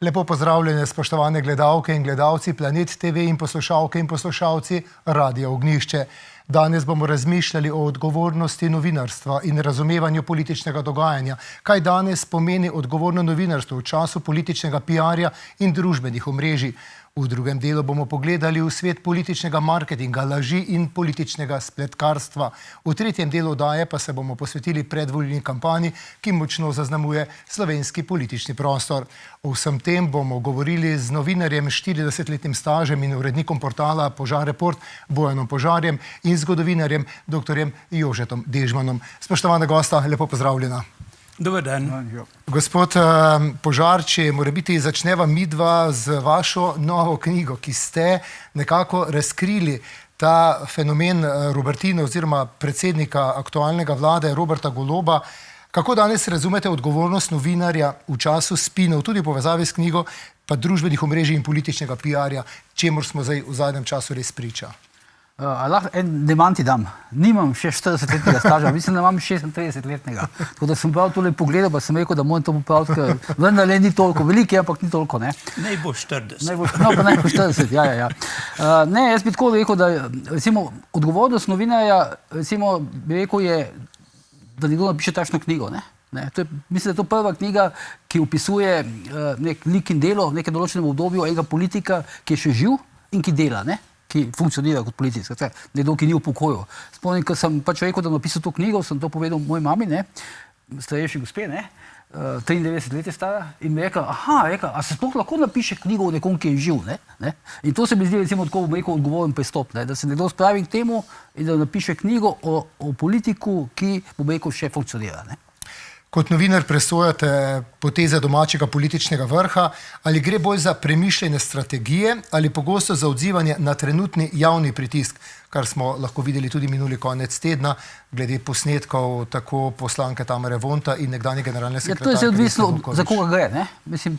Lepo pozdravljene, spoštovane gledalke in gledalci Planet TV in poslušalke in poslušalci Radia Ognjišče. Danes bomo razmišljali o odgovornosti novinarstva in razumevanju političnega dogajanja. Kaj danes pomeni odgovorno novinarstvo v času političnega PR-ja in družbenih omrežij? V drugem delu bomo pogledali v svet političnega marketinga, laži in političnega spletkarstva. V tretjem delu oddaje pa se bomo posvetili predvolilni kampanji, ki močno zaznamuje slovenski politični prostor. O vsem tem bomo govorili z novinarjem s 40-letnim stažem in urednikom portala Požar Report Bojanom Požarjem in zgodovinarjem dr. Jožetom Dežmanom. Spoštovana gosta, lepo pozdravljena. Dober dan. Gospod Požar, če morebiti začneva midva z vašo novo knjigo, ki ste nekako razkrili ta fenomen Robertine oziroma predsednika aktualnega vlade Roberta Goloba. Kako danes razumete odgovornost novinarja v času spinov, tudi v povezavi s knjigo, pa družbenih omrežij in političnega PR-ja, čemur smo zdaj v zadnjem času res priča? Lahko en demanti dam. Nimam še 40-letnega staža, mislim, da imam 36-letnega. Tako da sem prav tole pogledal, pa sem rekel, da moram to popraviti, ker vendar ni toliko, veliko je, ampak ni toliko, ne. Naj bo 40. No, pa naj bo 40, ja. Ne, jaz bi tako rekel, da recimo odgovornost novinarja, recimo, bi rekel je, da nekdo napiše takšno knjigo, ne. Mislim, da je to prva knjiga, ki opisuje nek lik in delo v nekem določenem obdobju enega politika, ki je še živ in ki dela, ne. Ki funkcionira kot politik, nekdo, ki ni v pokoju. Spomnim, ko sem pač rekel, da napisal to knjigo, sem to povedal moji mami, ne, starejši gospe, ne, 93 let je stara, in mi je rekla, a se sploh lahko napiše knjigo o nekom, ki je živ, ne. In to se mi zdi, recimo, tako bom rekel, odgovoren pristop, ne, da se nekdo spravi k temu in da napiše knjigo o politiku, ki, bom rekel, še funkcionira, ne. Kot novinar presojate poteze domačega političnega vrha, ali gre bolj za premišljene strategije ali pogosto za odzivanje na trenutni javni pritisk, kar smo lahko videli tudi minuli konec tedna, glede posnetkov tako poslanke Tamare Vonta in nekdanje generalne sekretarke. To je zdaj odvisno, za koga gre, ne? Mislim,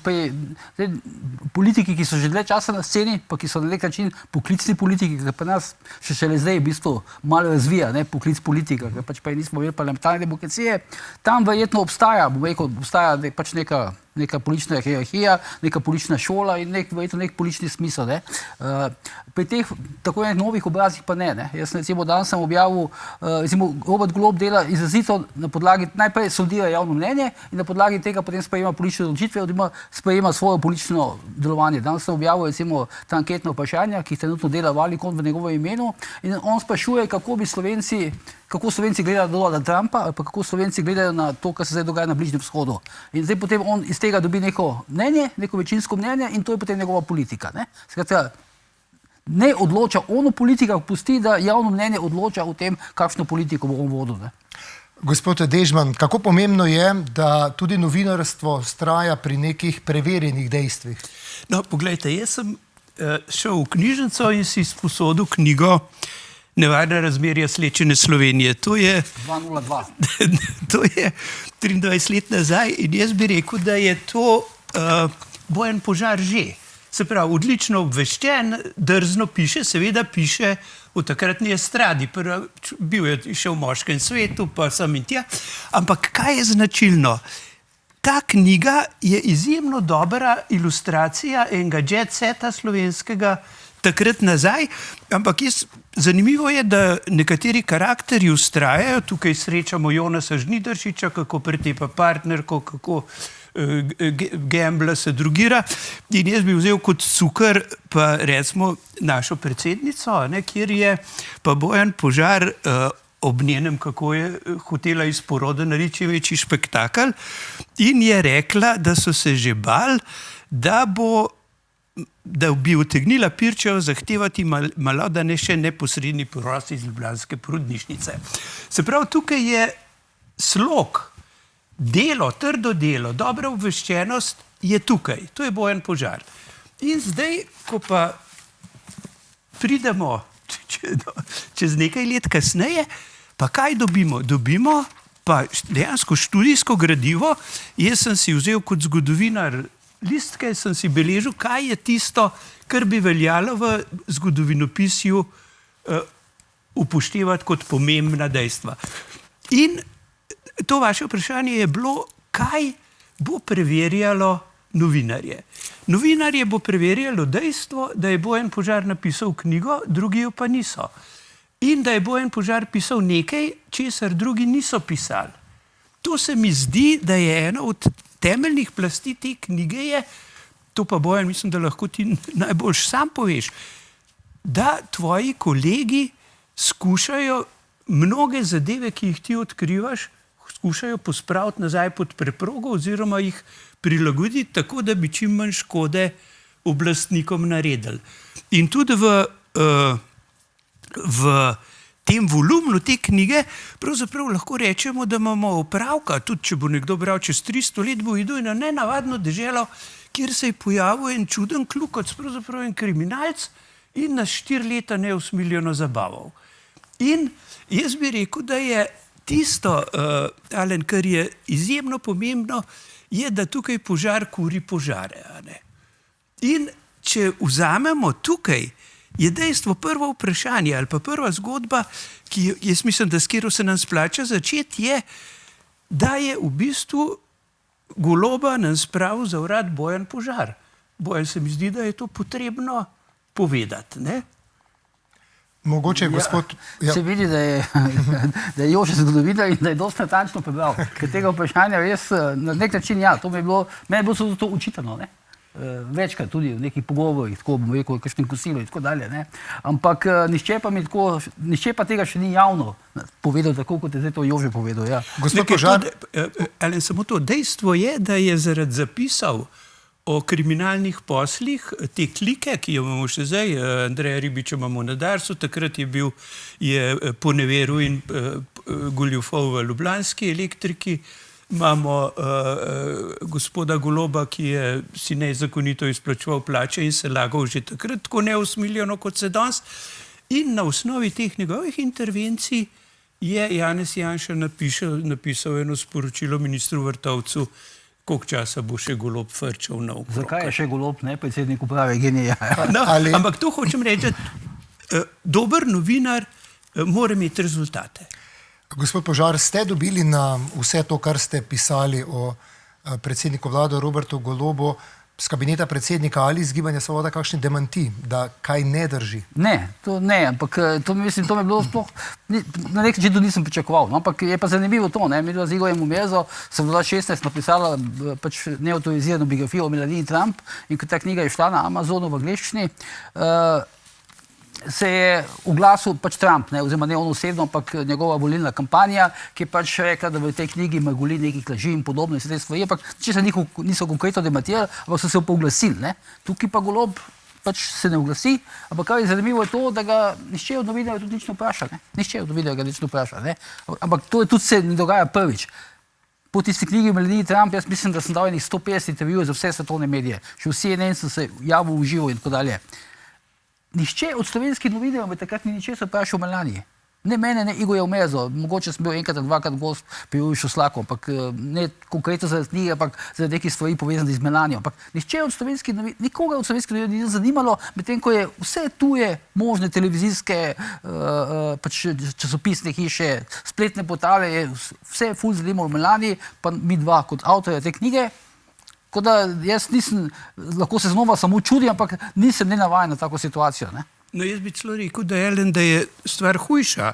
politiki, ki so že dlje časa na sceni, pa ki so na nek način poklicni politiki, ki pa nas šele zdaj v bistvu malo razvija, ne, poklic politika, ker pač pa nismo imeli parlamentarne demokracije, tam verjetno obstaja, bom rekel, obstaja pač neka politična hierarhija, neka politična šola in verjetno nek politični smisel, ne. Pri teh tako novih obrazih pa ne. Jaz recimo danes sem objavil, recimo Robert Golob dela izrazito na podlagi, najprej sondira javno mnenje in na podlagi tega potem sprejema politične odločitve, oziroma sprejema svojo politično delovanje. Danes sem objavil recimo ta anketna vprašanja, ki jih trenutno dela Valicon v njegovem imenu, in on sprašuje, kako Slovenci gledajo na Donalda Trumpa, ali pa kako Slovenci gledajo na to, kar se zdaj dogaja na Bližnjem vzhodu. In zdaj potem on iz tega dobi neko mnenje, neko večinsko mnenje in to je potem njegova politika, ne. Skratka, ne odloča on o politikah, pusti, da javno mnenje odloča o tem, kakšno politiko bo on vodil, ne. Gospod Dežman, kako pomembno je, da tudi novinarstvo vztraja pri nekih preverjenih dejstvih? No, poglejte, jaz sem šel v knjižnico in si sposodil knjigo Nevarna razmerja slečene Slovenije. To je 202. To je 23 let nazaj in jaz bi rekel, da je to Bojan Požar že. Se pravi, odlično obveščen, drzno piše, seveda piše v takratni estradi. Bil je še v Moškem svetu, pa sem in tja. Ampak kaj je značilno? Ta knjiga je izjemno dobra ilustracija enega jet seta slovenskega takrat nazaj, ampak zanimivo je, da nekateri karakterji vztrajajo. Tukaj srečamo Jonasa Žnidaršiča, kako pretepa partnerko, kako gambla se drugira. In jaz bi vzel kot cukr pa recimo našo predsednico, kjer je pa Bojan Požar ob njenem, kako je hotela iz poroda narediti večji spektakel, in je rekla, da so se že bali, da bi utegnila Pirčeva zahtevati malodane še neposredni poraz iz ljubljanske porodnišnice. Se pravi, tukaj je slog, delo, trdo delo, dobra obveščenost je tukaj. To je Bojan Požar. In zdaj, ko pa pridemo čez nekaj let kasneje, pa kaj dobimo? Dobimo pa dejansko študijsko gradivo. Jaz sem si vzel kot zgodovinar listke, sem si beležil, kaj je tisto, kar bi veljalo v zgodovinopisju upoštevati kot pomembna dejstva. In to vaše vprašanje je bilo, kaj bo preverjalo novinarje. Novinarje bo preverjalo dejstvo, da je Bojan Požar napisal knjigo, drugi jo pa niso. In da je Bojan Požar pisal nekaj, česar drugi niso pisali. To se mi zdi, da je ena od temeljnih plasti te knjige je, to pa Bojan, mislim, da lahko ti najboljš sam poveš, da tvoji kolegi skušajo mnoge zadeve, ki jih ti odkrivaš, skušajo pospraviti nazaj pod preprogo oziroma jih prilagoditi tako, da bi čim manj škode oblastnikom naredili. In tudi v tem volumnu te knjige pravzaprav lahko rečemo, da imamo opravka, tudi če bo nekdo bral čez 300 let, bo videl na nenavadno deželo, kjer se je pojavil en čuden klukac, pravzaprav en kriminalc in nas 4 leta neusmiljeno zabaval. In jaz bi rekel, da je tisto, Alen, kar je izjemno pomembno, je, da tukaj požar kuri požare. A ne? In če vzamemo tukaj, je dejstvo prvo vprašanje ali pa prva zgodba, ki jaz mislim, da s katero se nam splača začeti, je, da je v bistvu Goloba nam spravil za vrat Bojan Požar. Bojan, se mi zdi, da je to potrebno povedati, ne? Mogoče, gospod... Ja. Se vidi, da je Jože zgodovinar in da je dosti natančno prebral. Ker tega vprašanja res na nek način, ja, to meni je bilo to učitano, ne? Večkrat tudi v nekih pogovorih, tako bomo rekel, v kakšnem kosilu in tako dalje, ne? Ampak nihče pa tega še ni javno povedal, tako kot je zdaj to Jože povedal, ja. Gospod Požar... Alen, samo to dejstvo je, da je zaradi zapisal o kriminalnih poslih, te klike, ki jo imamo še zdaj, Andreja Ribiča imamo na Darsu, takrat je poneveril in goljufal v ljubljanski elektriki, imamo gospoda Goloba, ki je si nezakonito izplačeval plače in se lagal že takrat tako neusmiljeno kot se danes. In na osnovi teh njegovih intervencij je Janez Janša napisal eno sporočilo ministru Vrtovcu, koliko časa bo še Golob frčal naokrog. Zakaj je še Golob, ne predsednik uprave GEN-I? No, ampak to hočem reči, dober novinar mora imeti rezultate. Gospod Požar, ste dobili na vse to, kar ste pisali o predsedniku vlade Robertu Golobu, z kabineta predsednika ali iz Gibanja Svoboda kakšni demanti, da kaj ne drži? Ne, to ne, ampak to mi je bilo sploh, na nek način to nisem pričakoval, no, ampak je pa zanimivo to, ne, mi dva z Igorjem Umezo sem v 2016 napisala pač neautorizirano biografijo o Melanie Trump in ko ta knjiga je šla na Amazonu v angleščini, se je oglasil pač Trump, ne, oziroma ne on osebno, ampak njegova volilna kampanja, ki je pač rekla, da v tej knjigi maguli nekih laži in podobno in se te stvari, ampak če se niso konkretno demantirali, ampak so se pa oglasili, ne. Tukaj pa Golob pač se ne oglasi, ampak kar je zanimivo je to, da ga nihče od novinarjev tudi nič ne vpraša, ne. Nihče od novinarjev ga nič ne vpraša, ne. Ampak to je tudi se ne dogaja prvič. Po tisti knjigi Melanie Trump, jaz mislim, da sem dal enih 150 intervjujev za vse svetovne medije, še v CNN sem se javil v živo in tako dalje. Nihče od slovenskih novinarjev me takrat ni ničesar vprašal o Melaniji. Ne mene, ne Igorja Umezo, mogoče sem bil enkrat, dvakrat gost pri Juriju Slaku, ampak ne konkretno zaradi knjige, ampak zaradi nekih stvari povezanih z Melanijo. Ampak nihče od slovenskih novinarjev, nikoga od slovenskih novinarjev ni zanimalo, medtem ko je vse tuje možne televizijske pač časopisne hiše, spletne portale, je vse ful zanimalo o Melaniji, pa mi dva kot avtorja te knjige. Tako da jaz nisem, lahko se znova samo čudim, ampak nisem nenavajen na tako situacijo, ne? No, jaz bi celo rekel, da je stvar hujša.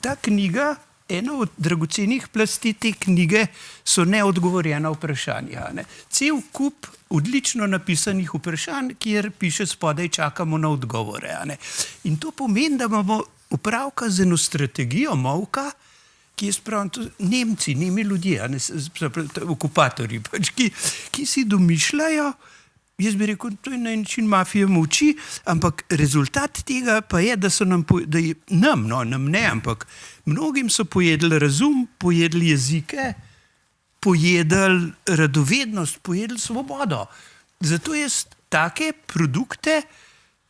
Ta knjiga, ena od dragocenih plasti te knjige so neodgovorjena vprašanja. Ne? Cel kup odlično napisanih vprašanj, kjer piše spodaj čakamo na odgovore. Ne? In to pomeni, da imamo opravka z eno strategijo molka, ki je spravno Nemci, nemi ljudje, okupatorji, pač, ki si domišljajo, jaz bi rekel, to je na način mafija molči, ampak rezultat tega pa je, da so nam ne, ampak mnogim so pojedli razum, pojedli jezike, pojedli radovednost, pojedli svobodo. Zato jaz take produkte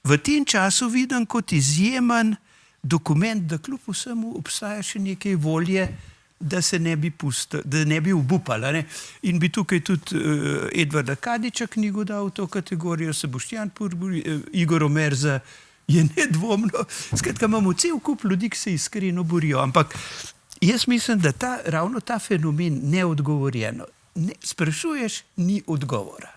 v tem času vidim kot izjemen dokument, da kljub vsemu obstaja še nekaj volje, da se ne bi da ne bi obupala. Ne? In bi tukaj tudi Edvarda Kadiča knjigo dal v to kategorijo, Sebastian Purbury, Igor Omerza je nedvomno. Skratka, imamo cel kup ljudi, ki se iskreno borijo. Ampak jaz mislim, da ravno ta fenomen neodgovorjeno, sprašuješ, ni odgovora.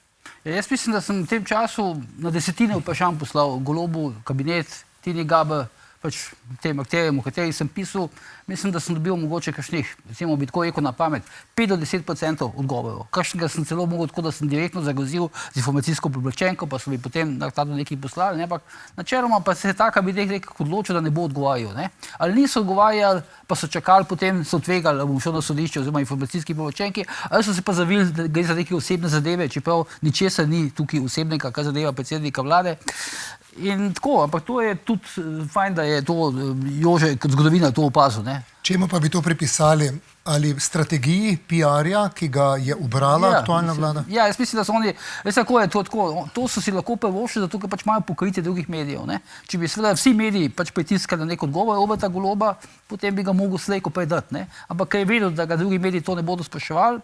Ja, jaz mislim, da sem v tem času na desetine vprašanj poslal Golobu, kabinet, Tini Gaber, pač tem akterjem, o katerih sem pisal, mislim, da sem dobil mogoče kakšnih, recimo bi tako rekel na pamet, 5 do 10% odgovorov. Kakšnega sem celo mogel tako, da sem direktno zagrozil z informacijsko pooblaščenko, pa so mi potem naknadno nekaj poslali, ne, ampak načeloma pa se je ta kabinet odločil, da ne bo odgovarjal, ne. Ali niso odgovarjali, pa so čakali, potem so tvegali, da bom šel na sodišče oziroma informacijski pooblaščenki, ali so se pa zavili, da gre za neke osebne zadeve, čeprav ničesar ni tukaj osebnega, kar zadeva predsednika vlade. In tako, ampak to je tudi fajn, da je to Jože kot zgodovinar to opazil, ne. Čemu pa bi to pripisali? Ali strategiji PR-ja, ki ga je ubrala aktualna vlada? Ja, jaz mislim, da so oni, veste, kako je to tako, to so si lahko privoščili, zato ker pač imajo pokritje drugih medijev, ne. Če bi seveda vsi mediji pač pritiskali na nek odgovor Roberta Goloba, potem bi ga mogel slej ko prej dati, ne. Ampak ker je vedel, da ga drugi mediji to ne bodo spraševali,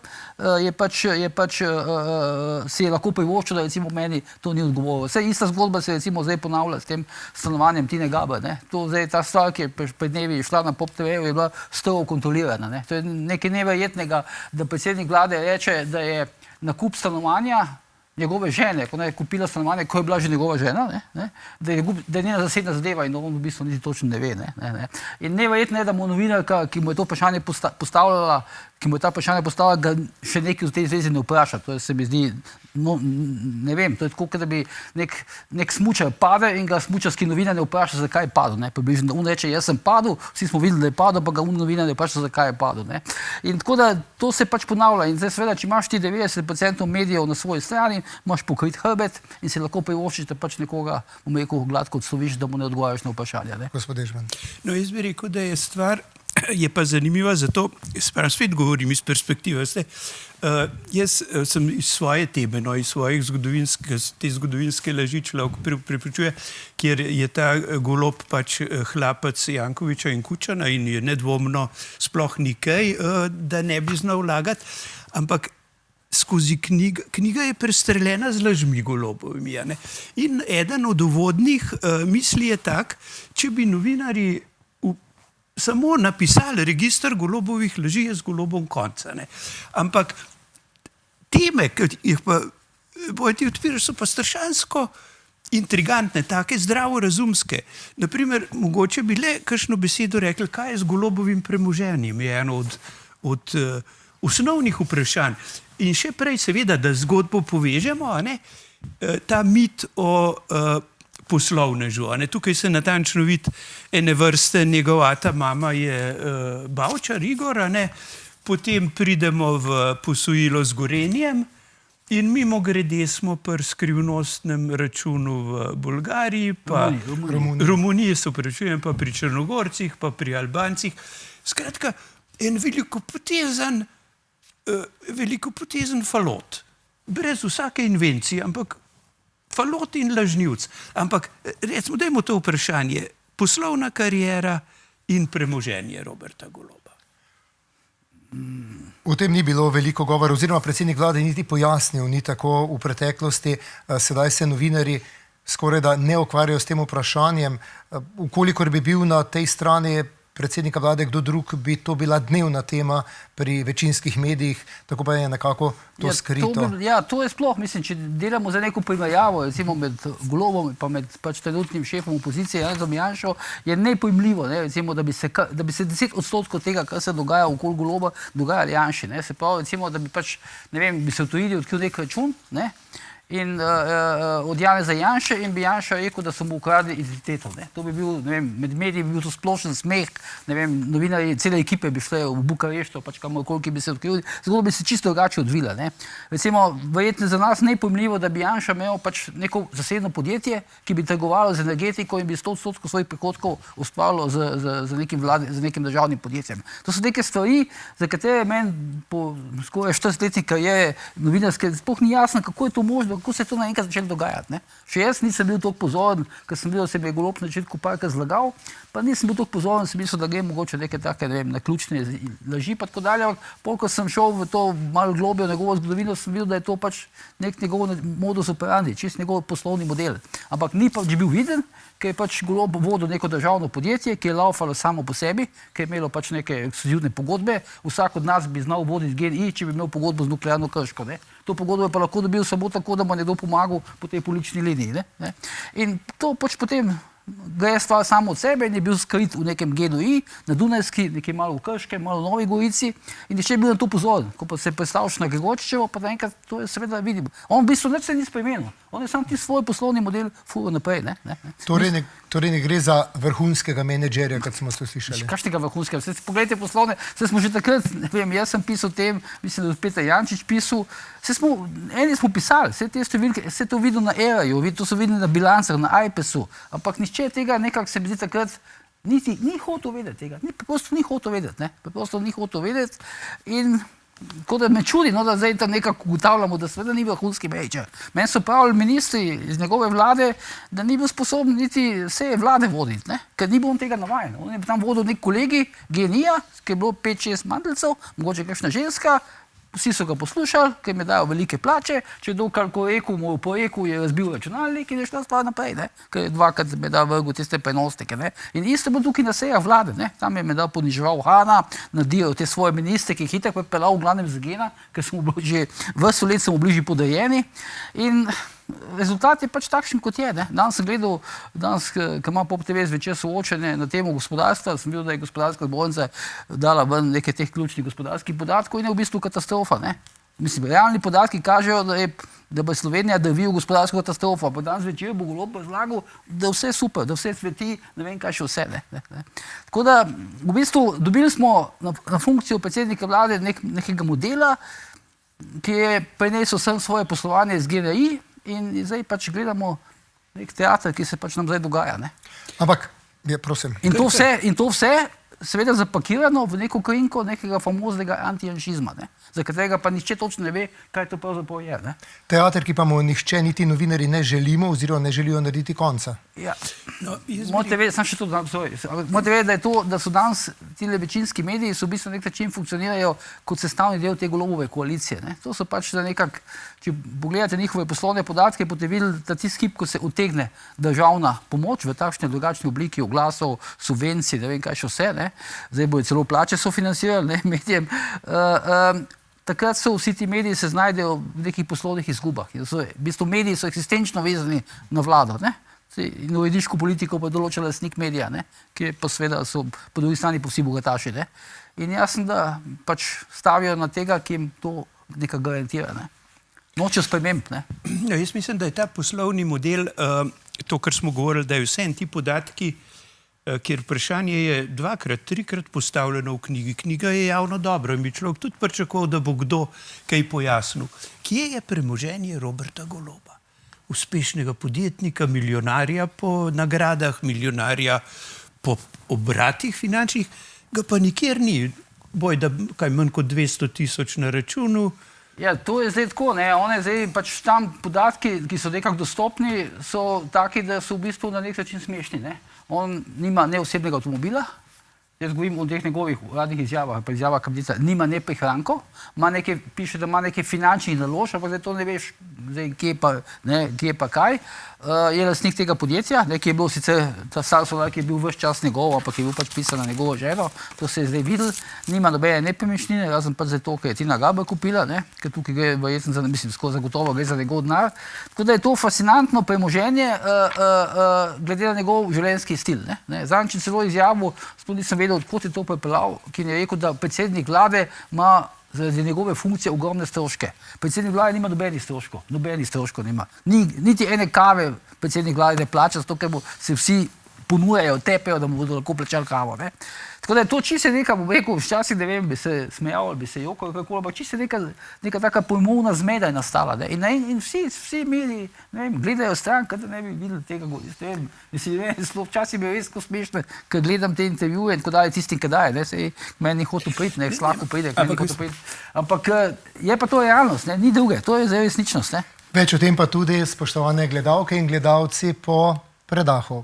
si je lahko privoščil, da recimo meni to ni odgovoril. Vse ista zgodba se recimo zdaj ponavlja s tem stanovanjem Tine Gaber, ne. To zdaj ta stvar, ki je pred dnevi šla na Pop TV-ju, je bila strogo kontrolirana, ne. To je nekaj neverjetnega, da predsednik vlade reče, da je nakup stanovanja njegove žene, ko je kupila stanovanje, ko je bila že njegova žena, ne, da je njena zasebna zadeva in on v bistvu niti točno ne ve. Ne. In neverjetno je, da mu novinarka, ki mu je to vprašanje postavljala, ga še nekaj v tej zvezi ne vpraša. To se mi zdi, no, ne vem, to je tako, da bi nek smučar pade in ga smučarski novinar ne vpraša, zakaj je padel. Ne. Približno, da on reče, jaz sem padel, vsi smo videli, da je padel, pa ga novinar ne vpraša, zakaj je padel. Ne. In tako da to se pač ponavlja. In zdaj seveda, če imaš ti 90% medijev na svoji strani, imaš pokrit hrbet in si lahko privoščiš, da pač nekoga, bom rekel, gladko odsloviš, da mu ne odgovarjaš na vprašanja. Ne. Gospod Dežman. No, jaz bi rekel, da je stvar, je pa zanimiva zato, spet govorim iz perspektive, jaz sem iz svoje teme, no, iz svojih zgodovinske laži človek prepričuje, kjer je ta Golob pač hlapec Jankoviča in Kučana in je nedvomno sploh nikaj, da ne bi znal vlagati, ampak skozi knjiga je prestreljena z lažmi Golobovimi. In eden od uvodnih misli je tak, če bi novinarji samo napisali register Golobovih laži, je z Golobom konca. Ne. Ampak teme, ki jih pa bojo ti odpiraš, so pa strašansko intrigantne, take zdravorazumske. Naprimer, mogoče bi le kakšno besedo rekli, kaj je z Golobovim premoženjem, je eno od osnovnih vprašanj. In še prej seveda, da zgodbo povežemo, ta mit o poslovnežu. Tukaj se natančno vidi ene vrste, njegovata mama je Bavčar, Igor, potem pridemo v posojilo z Gorenjem in mimogrede smo pri skrivnostnem računu v Bolgariji, pa Romuniji, se opravičujem, pa pri Črnogorcih, pa pri Albancih. Skratka, en velikopotezen falot. Brez vsake invencije, ampak falot in lažnivc. Ampak recimo, dajmo to vprašanje. Poslovna kariera in premoženje Roberta Goloba. O tem ni bilo veliko govora, oziroma predsednik vlade niti pojasnil, ni tako v preteklosti. Sedaj se novinarji skoraj da ne ukvarjajo s tem vprašanjem. Ukolikor bi bil na tej strani predsednika vlade kdo drug, bi to bila dnevna tema pri večinskih medijih, tako pa je nekako to skrito. To je sploh, mislim, če delamo za neko primerjavo, recimo med Golobom in pa med pač trenutnim šefom opozicije Janezom Janšo, je nepojmljivo, recimo, da bi se 10% tega, kar se dogaja okoli Goloba, dogajali Janši. Se pravi, recimo, da bi pač, ne vem, bi se v tujini odkril nek račun, in od Janeza Janše in bi Janša rekel, da so mu ukradli identiteto. To bi bil, ne vem, med mediji bi bil to splošen smeh, ne vem, novinarji, cele ekipe bi šle v Bukarešto, pač kamorkoli bi se odkrili, zgodba bi se čisto drugače odvila. Recimo, verjetno za nas nepojmljivo, da bi Janša imel pač neko zasebno podjetje, ki bi trgovalo z energetiko in bi 100% svojih prihodkov ustvarilo z nekim državnim podjetjem. To so neke stvari, za katere meni po skoraj 40-letni kariere novinarske sploh ni jasno, kako je to možno, kako se je to naenkrat začelo dogajati. Še jaz nisem bil toliko pozoren, ker sem videl, da se mi je Golob na začetku parkrat zlagal, pa nisem bil toliko pozoren, sem mislil, da gre mogoče neke take, ne vem, naključne laži pa tako dalje. Ko sem šel v to malo globljo njegovo zgodovino, sem videl, da je to pač nek njegov modus operandi, čist njegov poslovni model. Ampak ni pa bil viden, ker je pač Golob vodil neko državno podjetje, ki je laufalo samo po sebi, ki je imelo pač neke ekskluzivne pogodbe. Vsak od nas bi znal voditi GEN-I, če bi imel pogodbo z Nuklearno Krško. To pogodbo je pa lahko dobil samo tako, da mu nekdo pomagal po tej politični liniji. Ne? In to pač potem ga je stvar samo od sebe in je bil skrit v nekem GDI, na Dunajski, nekaj malo v Krškem, malo v Novi Gorici in je še bil na to pozoren. Ko pa se predstavljaš na Gregorčičevo, pa naenkrat to je seveda vidimo. On v bistvu nič se ni spremenil. On je sam ti svoj poslovni model furil naprej. Ne? Torej ne gre za vrhunskega menedžerja, kot smo to slišali. Kakšnega vrhunskega? Poglejte poslovne, smo že takrat, ne vem, jaz sem pisal o tem, mislim, da je Peter Jančič pisal, eni smo pisali, vse te številke, vse to videl na ERA-ju, to so videli na bilancah, na iPesu, ampak nihče tega nekako se mi zdi takrat niti ni hotel vedeti tega, preprosto ni hotel vedeti in tako da me čudi, no, da zdaj tam nekako ugotavljamo, da seveda ni vrhunski menedžer. Meni so pravili ministri iz njegove vlade, da ni bil sposoben niti vse vlade voditi, ne? Ker ni bil on tega navajen. On je tam vodil nek kolegi genija, ki je bilo 5-6 mandeljcev, mogoče kakšna ženska, vsi so ga poslušali, ker jim je dajal velike plače, če je dokaj mu po reku je razbil računalnik in je šla stvar naprej, ne? Ker je dvakrat me dal vrgu tiste prenosnike. Ne? In isto je bilo tukaj na sejah vlade, ne? Tam je me dal poniževal Hana, nadiral te svoje ministre, ki jih itak pripeljal v glavnem z Gena, ker smo bili že vrsto let smo bili že podrejeni in rezultat je pač takšen, kot je. Ne? Danes sem gledal, ko ima Pop TV zvečer soočenje na temo gospodarstva, sem videl, da je gospodarska zbornica dala ven nekaj teh ključnih gospodarskih podatkov in je v bistvu katastrofa. Ne? Mislim, realni podatki kažejo, da bo Slovenija drvi v gospodarsko katastrofo, pa danes večer bo Golob razlagal, da vse je super, da vse cveti, ne vem kaj še vse. Ne? Tako da, v bistvu, dobili smo na funkcijo predsednika vlade nekega modela, ki je prenesel vsem svoje poslovanje z GDI, in zdaj pač gledamo nek teater, ki se pač nam zdaj dogaja. Ne? Ampak, prosim. In to vse seveda zapakirano v neko krinko nekega famoznega antijanšizma, za katerega pa nihče točno ne ve, kaj to pravzaprav je. Ne? Teater, ki pa mu nihče, niti novinarji ne želimo oziroma ne želijo narediti konca. Ja. Morate vedeti, da so danes ti večinski mediji so v bistvu na nek način funkcionirajo kot sestavni del te Golobove koalicije. Ne? To so pač nekako, če pogledate njihove poslovne podatke, boste videli, da tisti hip, ko se utegne državna pomoč v takšni drugačni obliki oglasov, subvencij, ne vem kaj še vse, ne? Zdaj bojo celo plače sofinancirali medijem, takrat so vsi ti mediji se znajdejo v nekih poslovnih izgubah. V bistvu mediji so eksistenčno vezani na vlado. Ne? In uredniško politiko pa določa lastnik medija, ne? Ki pa seveda so po drugi strani vsi bogataši. Ne? In jasno, da pač stavijo na tega, ki jim to nekaj garantira. Ne? Noče sprememb. No, jaz mislim, da je ta poslovni model, to, kar smo govorili, da je vse ti podatki, kjer vprašanje je 2-krat, 3-krat postavljeno v knjigi. Knjiga je javno dobro in bi človek tudi pričakoval, da bo kdo kaj pojasnil. Kje je premoženje Roberta Goloba? Uspešnega podjetnika, milijonarja po nagradah, milijonarja po obratih finančnih, ga pa nikjer ni. Boj, da kaj manj kot 200 000 na računu. Ja, to je zdaj tako, ne, one zdaj pač tam podatki, ki so nekako dostopni, so taki, da so v bistvu na nek način smešni, ne. On nima ne osebnega avtomobila, jaz govorim o teh njegovih uradnih izjavah, pa izjavah kapitica, nima ne prihrankov, piše, da ima nekaj finančnih naložb, ampak zdaj to ne veš, zdaj, kje pa kaj. Je lastnik tega podjetja, ki je bil sicer ta Salsolar, ki je bil ves čas njegov, ampak je bil pač pisan na njegovo ženo, to se je zdaj videl, nima nobene nepremičnine, razen pač zato, ker je Tina Gaber kupila, ker tukaj gre verjetno, mislim, skoro zagotovo gre za njegov denar. Tako da je to fascinantno premoženje glede na njegov življenjski stil. Zadnjič je celo izjavil, sploh nisem vedel, odkot je to pripeljal, ki je rekel, da predsednik vlade ima zaradi njegove funkcije ogromne stroške. Predsednik vlade nima nobenih stroškov nima. Niti ene kave predsednik vlade ne plača, zato ker se vsi ponujajo, tepejo, da mu bodo lahko plačali kavo. Ne? Tako da je to čisto neka, bom rekel, včasih, ne vem, bi se smejal ali bi se jokal, ampak čisto neka taka pojmovna zmeda je nastala. Ne? In vsi mediji, ne vem, gledajo stran, da ne bi videli tega. Včasih bi res smešno, ker gledam te intervjuje in tako dalje tistim, ki daje. Meni ni hotel priti, slako pride, ampak je pa to realnost, ne? Ni druge, to je zdaj resničnost. Ne? Več o tem pa tudi, spoštovane gledalke in gledalci, po predahu.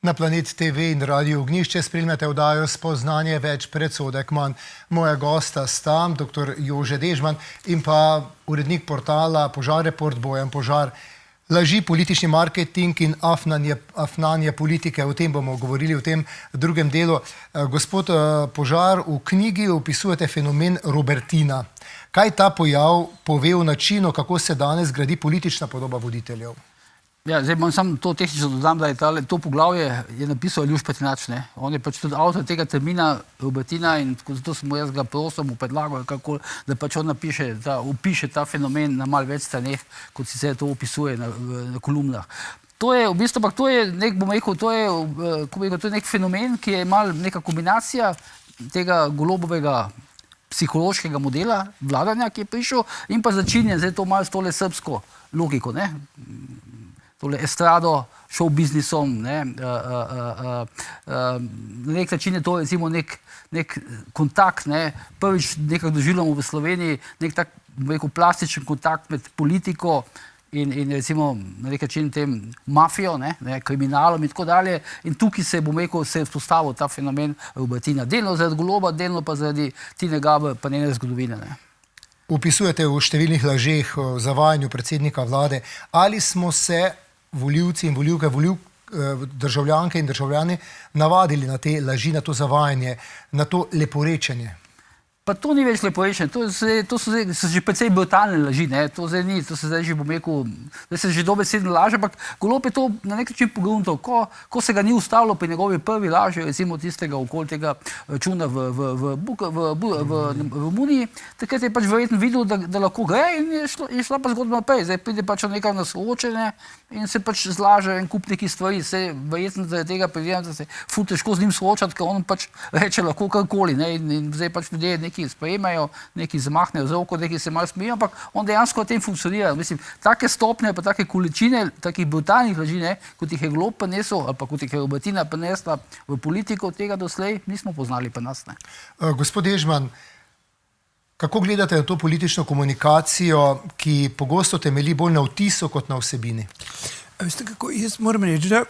Na Planet TV in Radio Ognjišče spremljate oddajo Spoznanje več predsodek manj. Moja gosta sta dr. Jože Dežman in pa urednik portala Požar Report Bojan Požar. Laži, politični marketing in afnanje politike, o tem bomo govorili v tem drugem delu. Gospod Požar, v knjigi opisujete fenomen Robertina. Kaj ta pojav pove o načinu, kako se danes gradi politična podoba voditeljev? Ja, zdaj bom samo to tehnično dodam, da je to poglavje je napisal Aljuš Petinač, ne. On je pač tudi avtor tega termina Robertina in zato sem mu jaz ga prosil, mu predlagal, da pač on opiše ta fenomen na malo več straneh, kot sicer to opisuje na kolumnah. To je v bistvu, to je nek, bom rekel, to je nek fenomen, ki je malo neka kombinacija tega Golobovega psihološkega modela vladanja, ki je prišel, in pa začinjen zdaj to malo s tole srbsko logiko, ne. Tole estrado, show biznisom, ne, na nek način je to recimo nek kontakt, ne, prvič nekaj doživljamo v Sloveniji, nek tak, bom rekel, plastičen kontakt med politiko in recimo na nek način tem mafijo, ne, kriminalom in tako dalje. In tukaj se, bom rekel, se je vzpostavil ta fenomen Robertina. Delno zaradi Goloba, delno pa zaradi Tine Gaber pa njene zgodovine, ne. Opisujete v številnih lažeh o zavajanju predsednika vlade. Ali smo se volivci in volivke, državljanke in državljani navadili na te laži, na to zavajanje, na to leporečenje? Pa to ni več leporečenje, to so že precej brutalne laži, ne, to se zdaj že, bom rekel, zdaj se že dobesedno laže, ampak Golob je to na nek način pogruntal, ko se ga ni ustavilo pri njegovi prvi laži, recimo tistega okoli tega računa v Romuniji, takrat je pač verjetno videl, da lahko gre in je šla pa zgodba naprej. Zdaj pride pač nekaj na soočenje in se pač zlaže en kup nekih stvari, se verjetno zaradi tega predvidevam, da se ful težko z njim soočati, ker on pač reče lahko karkoli, ne, in zdaj pač ljudje neki sprejemajo, neki zamahnejo z roko, neki se malo smejijo, ampak on dejansko v tem funkcionira. Mislim, take stopnje pa take količine takih brutalnih laži, ne, kot jih je Golob prinesel ali pa kot jih je Robertina prinesla v politiko, tega doslej nismo poznali pa nas, ne. Gospod Dežman, kako gledate na to politično komunikacijo, ki pogosto temelji bolj na vtisu kot na vsebini? Veste kako, jaz moram reči, da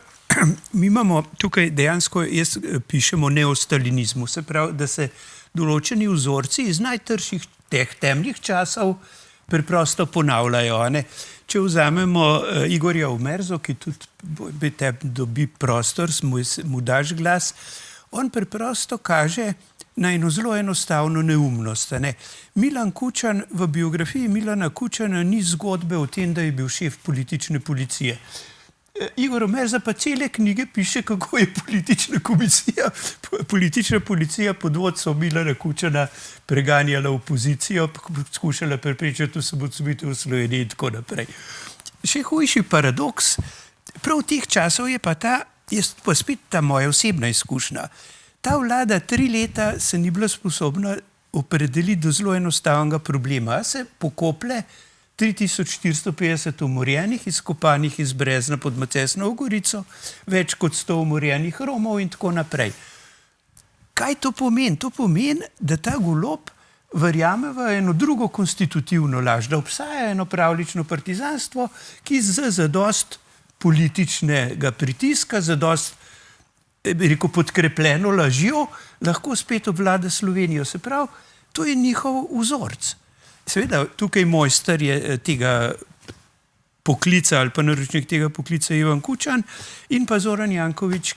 mi imamo tukaj dejansko, jaz pišemo neostalinizmu, se pravi, da se določeni vzorci iz najtrših teh temnih časov preprosto ponavljajo. Ne? Če vzamemo Igorja Omerzo, ki tudi dobi prostor, mu daš glas, on preprosto kaže na eno zelo enostavno neumnost. Ne? Milan Kučan, v biografiji Milana Kučana ni zgodbe o tem, da je bil šef politične policije. Igor Omerza pa cele knjige piše, kako je politična policija pod vodstvom Milana Kučana preganjala opozicijo, skušala preprečiti osamosvojitev v Sloveniji in tako naprej. Še hujši paradoks, prav teh časov je pa pa spet ta moja osebna izkušnja. Ta vlada 3 leta se ni bila sposobna opredeliti do zelo enostavnega problema. Se pokople 3450 umorjenih, izkopanih iz Brezna pod Macesnovo Gorico, več kot 100 umorjenih Romov in tako naprej. Kaj to pomeni? To pomeni, da ta Golob verjame v eno drugo konstitutivno laž, da obstaja eno pravlično partizanstvo, ki z zadost političnega pritiska, zadost, bi rekel, podkrepljeno lažjo, lahko spet obvlada Slovenijo. Se pravi, to je njihov vzorc. Seveda, tukaj mojster je tega poklica ali pa naročnik tega poklica Ivan Kučan in pa Zoran Janković,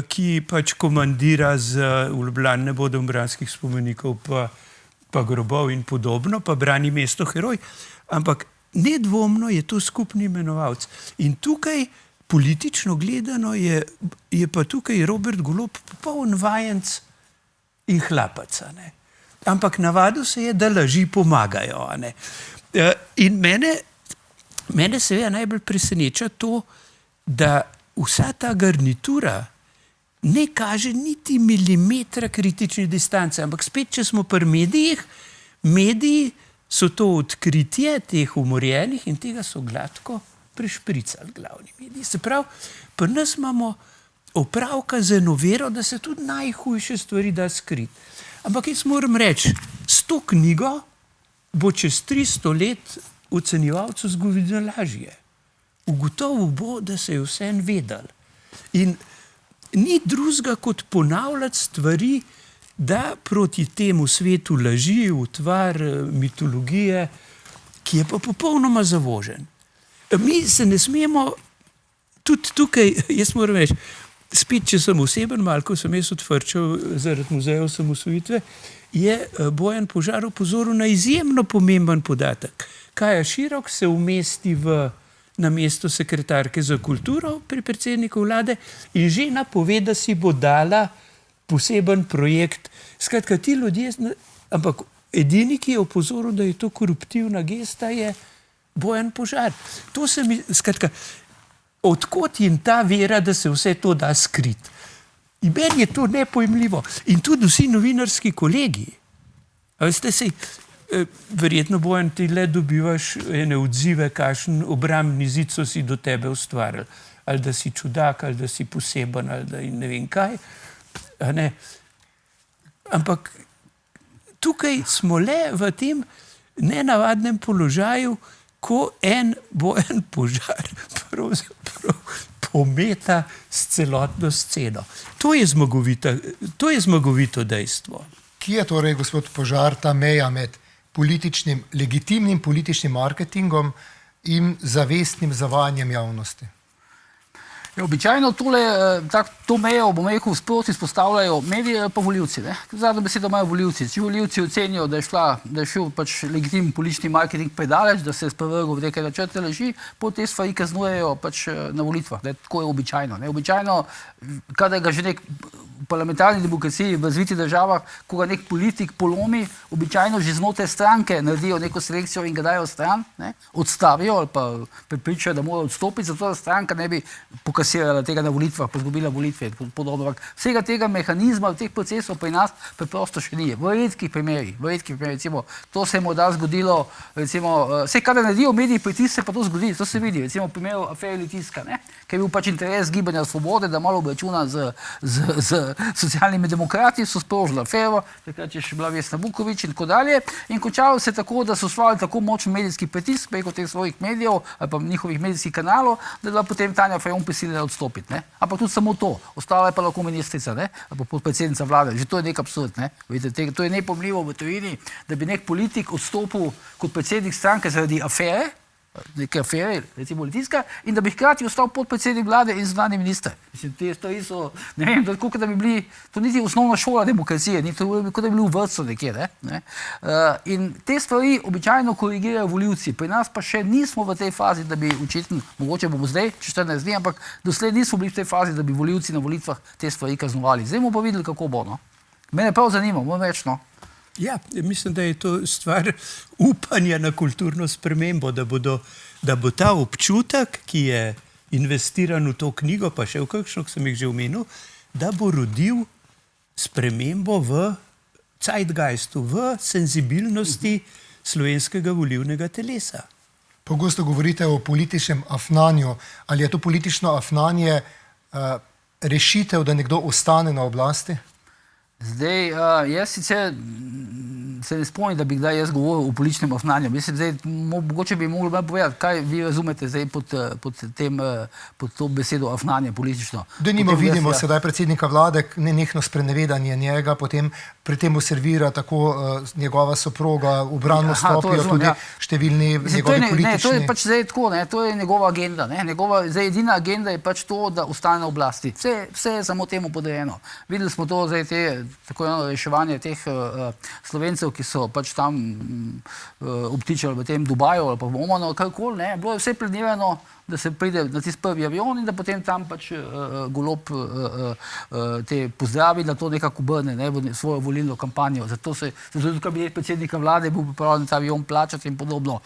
ki pač komandira v Ljubljani ne bodo branskih spomenikov pa grobov in podobno, pa brani mesto heroj, ampak nedvomno je to skupni imenovalec. In tukaj politično gledano je pa tukaj Robert Golob popoln vajenc in hlapaca, ne. Ampak navadil se je, da laži pomagajo. Ne? In mene seveda najbolj preseneča to, da vsa ta garnitura ne kaže niti milimetra kritične distance. Ampak spet, če smo pri medijih, mediji so to odkritje teh umorjenih in tega so gladko prešpricali glavni mediji. Se pravi, pri nas imamo opravka z eno vero, da se tudi najhujše stvari da skriti. Ampak jaz moram reči, s to knjigo bo čez 300 let ocenjevalcu zgodovine lažje. Ugotovil bo, da se je vseeno vedel. In ni drugega kot ponavljati stvari, da proti temu svetu laži, utvar, mitologije, ki je pa popolnoma zavožen. Mi se ne smemo, tudi tukaj, jaz moram reči, spet, če sem oseben, malo ko sem jaz odfrčal zaradi muzeja osamosvojitve, je Bojan Požar opozoril na izjemno pomemben podatek. Kaja Širok se umesti na mesto sekretarke za kulturo pri predsedniku vlade in že napove, da si bo dala poseben projekt. Skratka, ti ljudje, ampak edini, ki je opozoril, da je to koruptivna gesta, je Bojan Požar. To se mi, skratka, odkot jim ta vera, da se vse to da skriti? In meni je to nepojmljivo. In tudi vsi novinarski kolegi. A veste, verjetno, Bojan, ti le dobivaš ene odzive, kakšen obrambni zid so si do tebe ustvarili. Ali da si čudak, ali da si poseben, ali da ne vem kaj. A ne? Ampak tukaj smo le v tem nenavadnem položaju, ko en Bojan Požar pravzaprav pometa s celotno sceno. To je zmagovito dejstvo. Kje je torej, gospod Požar, ta meja med legitimnim političnim marketingom in zavestnim zavajanjem javnosti? Običajno to mejo, bom rekel, sproti izpostavljajo mediji pa volivci. Zadnjo besedo imajo volivci. Če volivci ocenijo, da je šel pač legitimni politični marketing predaleč, da se je sprevrgel v neke načrte laži, potem te stvari kaznujejo pač na volitvah. Tako je običajno. Običajno, kadar ga že nek v parlamentarni demokraciji v razvitih državah, ko ga nek politik polomi, običajno že znotraj stranke naredijo neko selekcijo in ga dajo stran, odstavijo ali pa prepričajo, da mora odstopiti, zato da stranka ne bi pokasirala tega na volitvah, pa izgubila volitve in podobno. Vsega tega mehanizma, teh procesov pri nas preprosto še ni. V redkih primerih, recimo, to se je morda zgodilo, recimo, vse, kadar naredijo mediji pritisk, se pa to zgodi, to se vidi, recimo v primeru afere Litijska, ker je bil pač interes Gibanja Svobode, da malo obračuna z socialnimi demokrati, so sprožili afero, takrat je še bila Vesna Vuković in tako dalje, in končalo se tako, da so ustvarili tako močen medijski pritisk preko teh svojih medijev ali pa njihovih medijskih kanalov, da je bila potem Tanja Fajon prisiljena odstopiti. Ampak tudi samo to, ostala je pa lahko ministrica, ali pa podpredsednica vlade, že to je nek absurd. Vidite, to je nepojmljivo v tujini, da bi nek politik odstopil kot predsednik stranke zaradi afere, neke afere, recimo Litijska, in da bi hkrati ostal podpredsednik vlade in zunanji minister. Mislim, te stvari so, ne vem, kot da bi bili, to niti osnovna šola demokracije, kot da bi bili v vrtcu nekje. In te stvari običajno korigirajo volivci. Pri nas pa še nismo v tej fazi, da bi očitno, mogoče bomo zdaj, če 14 dni, ampak doslej nismo bili v tej fazi, da bi volivci na volitvah te stvari kaznovali. Zdaj bomo pa videli, kako bo. Mene prav zanima, moram reči. Ja, mislim, da je to stvar upanja na kulturno spremembo, da bo ta občutek, ki je investiran v to knjigo, pa še v kakšno, ki sem jih že omenil, da bo rodil spremembo v zeitgeistu, v senzibilnosti slovenskega volilnega telesa. Pogosto govorite o političnem afnanju. Ali je to politično afnanje rešitev, da nekdo ostane na oblasti? Zdaj, jaz sicer se ne spomnim, da bi kdaj jaz govoril o političnem afnanju. Mislim, zdaj, mogoče bi mogli bolj povedati, kaj vi razumete zdaj pod to besedo afnanje politično. Denimo vidimo sedaj predsednika vlade, nenehno sprenevedanje njega, potem pri temu servira tako njegova soproga, v bran stopijo tudi številni njegovi politični. To je pač zdaj tako, to je njegova agenda. Zdaj edina agenda je pač to, da ostane na oblasti. Vse je samo temu podrejeno. Videli smo to zdaj tako reševanje teh Slovencev, ki so pač tam obtičali v tem Dubaju ali pa v Omanu, karkoli, bilo je vse planirano, da se pride na tisti prvi avion in da potem tam pač Golob te pozdravi, da to nekako obrne v svojo volilno kampanjo. Zato tudi kabinet predsednika vlade bil pripravljen ta avion plačati in podobno.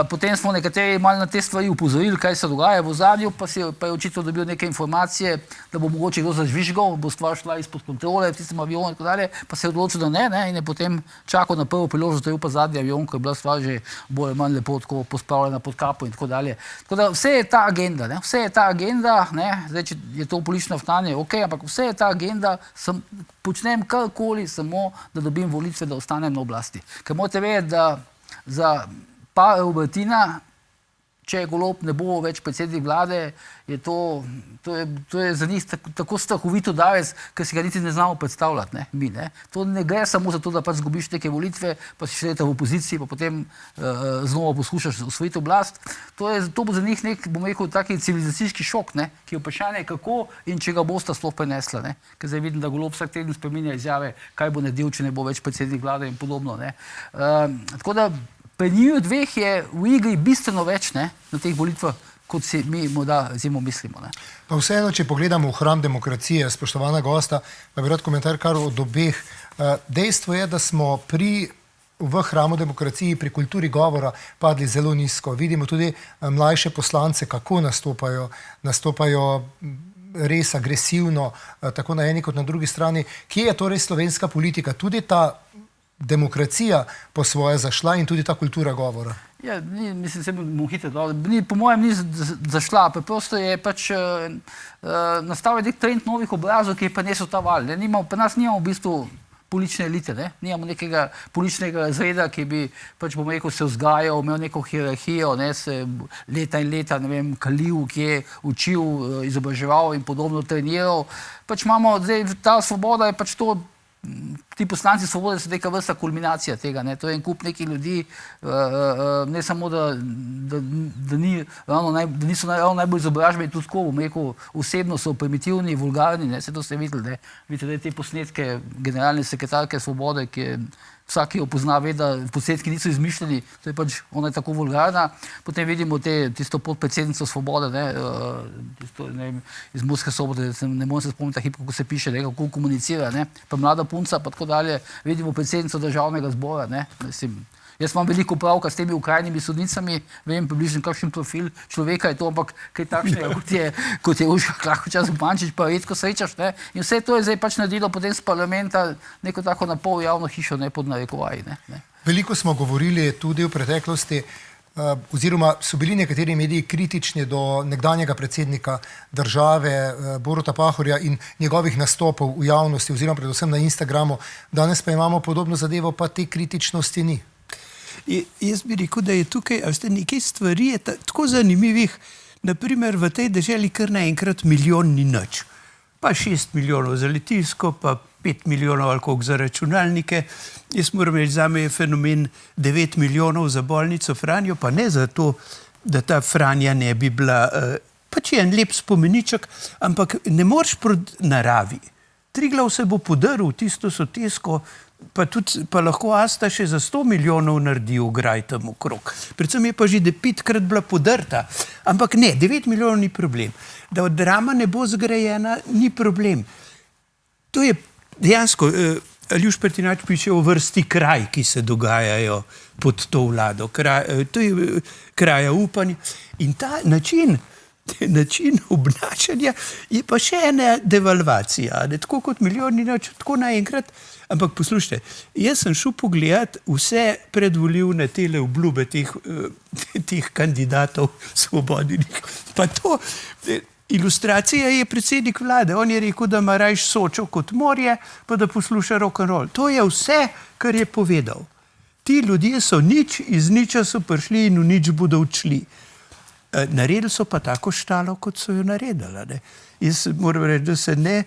Potem smo nekateri malo na te stvari upozorili, kaj se dogaja v ozadju, pa je očitno dobil neke informacije, da bo mogoče kdo zažvižgal, bo stvar šla izpod kontrole v tistem avionu in tako dalje, pa se je odločil, da ne, in je potem čakal na prvo priložnost, da je pa zadnji avion, ko je bila stvar že bolj manj lepo tako pospravljena pod kapo in tako dalje. Tako da vse je ta agenda, vse je ta agenda, zdaj, če je to politično afnanje, ok, ampak vse je ta agenda, počnem karkoli samo, da dobim volitve, da ostanem na oblasti. Ker morate vedeti, da za pa Robertina če Golob ne bo več predsednik vlade, je to je za njih tako strahovito davec, ker si ga niti ne znamo predstavljati, mi. To ne gre samo za to, da pač zgubiš neke volitve, pa si še leta v opoziciji, pa potem znova poskušaš osvojiti oblast. To bo za njih nek, bom rekel, taki civilizacijski šok, ki je vprašanje, kako in če ga bosta sploh prenesla. Ker zdaj vidim, da Golob vsak teden spreminja izjave, kaj bo naredil, če ne bo več predsednik vlade in podobno. Tako da pri njih dveh je v igri bistveno več na teh volitvah, kot si mi morda mislimo. Pa vseeno, če pogledamo v hram demokracije, spoštovana gosta, pa bi rad komentar kar od obeh. Dejstvo je, da smo v hramu demokraciji pri kulturi govora padli zelo nizko. Vidimo tudi mlajše poslance, kako nastopajo res agresivno, tako na eni kot na drugi strani. Kje je torej slovenska politika? Tudi ta demokracija po svoje zašla in tudi ta kultura govora? Ja, mislim, se bom hitro dal. Po mojem ni zašla, preprosto je pač nastal nek trend novih obrazov, ki je prinesel ta val. Pri nas nimamo v bistvu politične elite, nimamo nekega političnega razreda, ki bi, pač bom rekel, se vzgajal, imel neko hierarhijo, se leta in leta, ne vem, kalil, ki je učil, izobraževal in podobno treniral. Pač imamo, zdaj, ta svoboda je pač to, ti poslanci Svobode so neka vrsta kulminacija tega. To je en kup nekih ljudi, ne samo, da niso ravno najbolj izobraženi, tudi tako, bom rekel, osebno so primitivni, vulgarni, se to ste videli. Vidite te posnetke generalne sekretarke Svobode, ki je vsak, ki jo pozna, ve, da posnetki niso izmišljeni, to je pač, ona je tako vulgarna. Potem vidimo tisto podpredsednico Svobode, iz Murske Sobote, ne morem se spomniti hip, kako se piše, kako komunicira, pa mlada punca, pa tako dalje. Vidimo predsednico Državnega zbora, jaz imam veliko pravka s temi okrajnimi sodnicami, vem približno kakšen profil človeka je to, ampak kaj takšnega, kot je Urška Klakočar Zupančič, pa redko srečaš. In vse to je zdaj pač naredilo potem z parlamenta neko tako na pol javno hišo, pod narekovaji. Veliko smo govorili tudi v preteklosti, oziroma so bili nekateri mediji kritični do nekdanjega predsednika države Boruta Pahorja in njegovih nastopov v javnosti, oziroma predvsem na Instagramu. Danes pa imamo podobno zadevo, pa te kritičnosti ni. Jaz bi rekel, da je tukaj nekaj stvari tako zanimivih, naprimer v tej deželi kar naenkrat milijon ni nič. Pa 6 milijonov za letilsko, pa 5 milijonov ali koliko za računalnike. Jaz moram reči, zame je fenomen 9 milijonov za bolnico Franjo, pa ne zato, da ta Franja ne bi bila, pač je en lep spomeniček, ampak ne moreš proti naravi. Triglav se bo podaril, tisto sotesko, pa lahko Asta še za 100 milijonov naredi ograj tam okrog. Predvsem je pa že 5-krat bila podrta. Ampak ne, 9 milijonov ni problem. Da drama ne bo zgrajena, ni problem. To je dejansko, Aljuš Pertinač piše o vrsti kraj, ki se dogajajo pod to vlado. To je kraja upanja. In ta način obnašanja je pa še ena devalvacija. Tako kot milijon ni nič, tako naenkrat. Ampak poslušajte, jaz sem šel pogledat vse predvolilne tele obljube teh kandidatov svobodnih. Pa to, ilustracija je predsednik vlade. On je rekel, da ima rajš Sočo kot morje, pa da posluša rock'n'roll. To je vse, kar je povedal. Ti ljudje so nič, iz niča so prišli in v nič bodo odšli. Naredili so pa tako štalo, kot so jo naredili. Jaz moram reči, da se ne,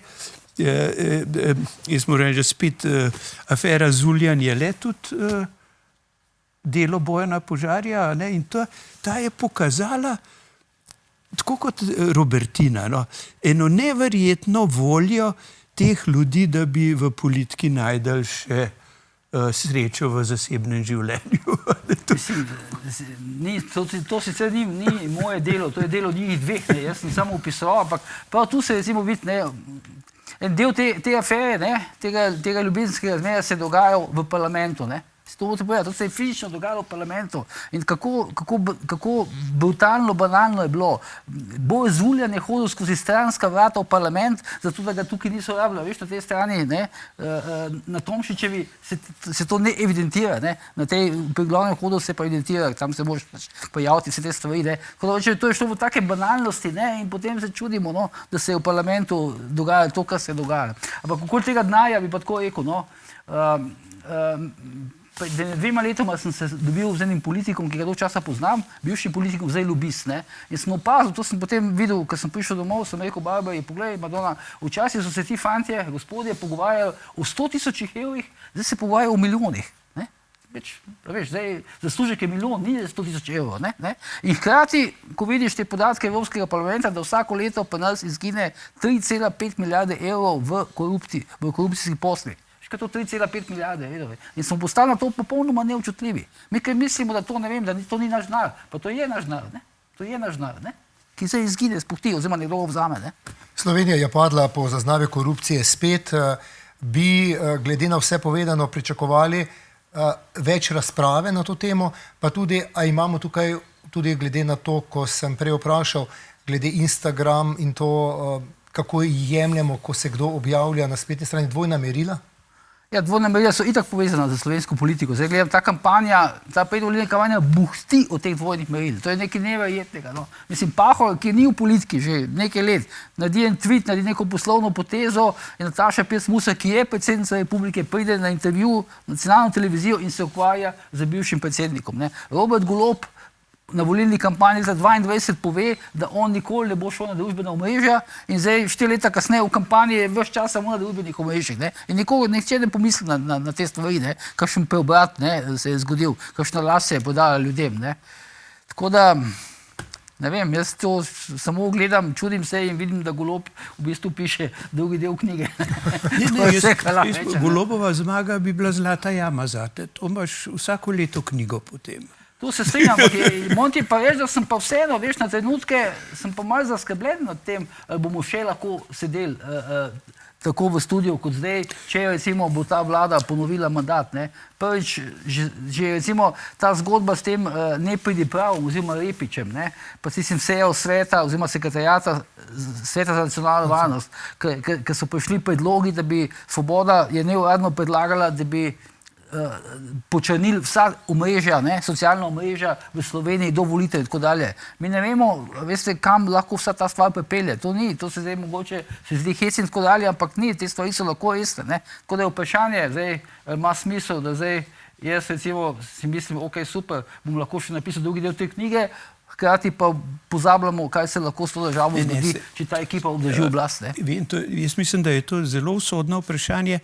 jaz moram reči, da spet afera Zuljan je le tudi delo Bojana Požarja, in ta je pokazala, tako kot Robertina, eno neverjetno voljo teh ljudi, da bi v politiki najdel še srečo v zasebnem življenju. To sicer ni moje delo, to je delo njih dveh, jaz sem samo opisoval, ampak prav tu se recimo vidi, en del te afere, tega ljubezenskega razmerja se je dogajal v parlamentu. To se je fizično dogajalo v parlamentu. In kako brutalno, banalno je bilo. Boj Zuljan je hodil skozi stranska vrata v parlament, zato da ga tukaj niso rabili. Veš, na tej strani, na Tomšičevi se to ne evidentira. Na tej pri glavnem hodu se pa evidentira, tam se moraš pojaviti vse te stvari. To je šlo v take banalnosti in potem se čudimo, da se je v parlamentu dogajalo to, kar se je dogajalo. Ampak okoli tega denarja bi pa tako rekel, pred 2 letoma sem se dobil z enim politikom, ki ga dolgo časa poznam, bivši politikom, zdaj lobist, ne. In sem opazil, to sem potem videl, ko sem prišel domov, sem rekel Barbari, poglej, Madonna, včasih so se ti fantje, gospodje, pogovarjali o 100 000 evrih, zdaj se pogovarjajo o milijonih. Veš, zdaj zaslužek je milijon, ni 100 000 evrov. Ne? In hkrati, ko vidiš te podatke Evropskega parlamenta, da vsako leto pri nas izgine 3,5 milijarde evrov v korupcijskih poslih. Kaj to 3,5 milijarde evrov? In smo postali na to popolnoma neobčutljivi. Mi kaj mislimo, da to ne vem, da to ni naš denar, pa to je naš denar, ne? To je naš denar, ne? Ki se izgine, spuhti, oziroma nekdo vzame, ne? Slovenija je padla po zaznavi korupcije spet. Bi glede na vse povedano pričakovali več razprave na to temo, pa tudi, a imamo tukaj tudi glede na to, ko sem prej vprašal, glede Instagram in to, kako jemljemo, ko se kdo objavlja na spletni strani, dvojna merila? Ja, dvojna merila so itak povezana z slovensko politiko. Zdaj gledam, ta kampanja, ta predvolilna kampanja buhti od teh dvojnih meril. To je nekaj neverjetnega. No. Mislim, Pahor, ki ni v politiki že nekaj let, naredi en tweet, naredi neko poslovno potezo in Nataša Pirc Musar, ki je predsednica republike, pride na intervju na nacionalno televizijo in se ukvarja z bivšim predsednikom. Ne. Robert Golob na volilni kampanji za 22 pove, da on nikoli ne bo šel na družbena omrežja in zdaj 4 leta kasneje v kampanji je ves čas samo na družbenih omrežjih. In nihče ne pomisli na te stvari, ne. Kakšen preobrat se je zgodil, kakšna las se je podala ljudem. Ne. Tako da, ne vem, jaz to samo gledam, čudim se in vidim, da Golob v bistvu piše drugi del knjige. Golobova zmaga bi bila zlata jama zate. To imaš vsako leto knjigo potem. To se strinjam, ampak Monti pa reč, da sem pa vseeno, veš, na trenutke sem pa malo zaskrbljen nad tem, ali bomo še lahko sedeli tako v studiu kot zdaj, če recimo bo ta vlada ponovila mandat. Ne. Prvič, že recimo ta zgodba s tem nepridipravom oziroma Repičem, ne, pa si sejo sveta oziroma sekretariata Sveta za nacionalno varnost, ker so prišli predlogi, da bi Svoboda je neuradno predlagala, da bi počrnili vsa omrežja, socialna omrežja v Sloveniji do volitev in tako dalje. Mi ne vemo, veste, kam lahko vsa ta stvar pripelje. To ni, to se zdaj mogoče se zdi hec in tako dalje, ampak ni, te stvari so lahko resne. Tako da je vprašanje, zdaj ima smisel, da zdaj jaz recimo si mislim, ok, super, bom lahko še napisal drugi del te knjige, hkrati pa pozabljamo, kaj se lahko s to državo zgodi, če ta ekipa obdrži oblast. Jaz mislim, da je to zelo usodno vprašanje,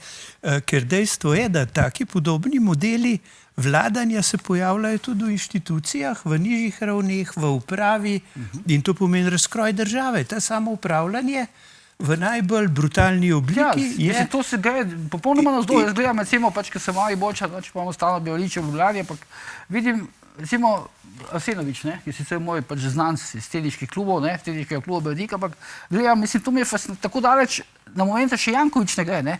ker dejstvo je, da taki podobni modeli vladanja se pojavljajo tudi v inštitucijah, v nižjih ravneh, v upravi in to pomeni razkroj države. Ta samo upravljanje v najbolj brutalni obliki je... To se gre popolnoma navzdol. Jaz gledam, recimo, ker sem malo boljša, če imamo stalno Bevaliče v Ljubljani, ampak vidim, recimo, Arsenovič, ki je sicer moj znanc iz teniških klubov, teniškega kluba Belnik, ampak gledam, mislim, to mi je tako daleč, na momente še Jankovič ne gre, ne.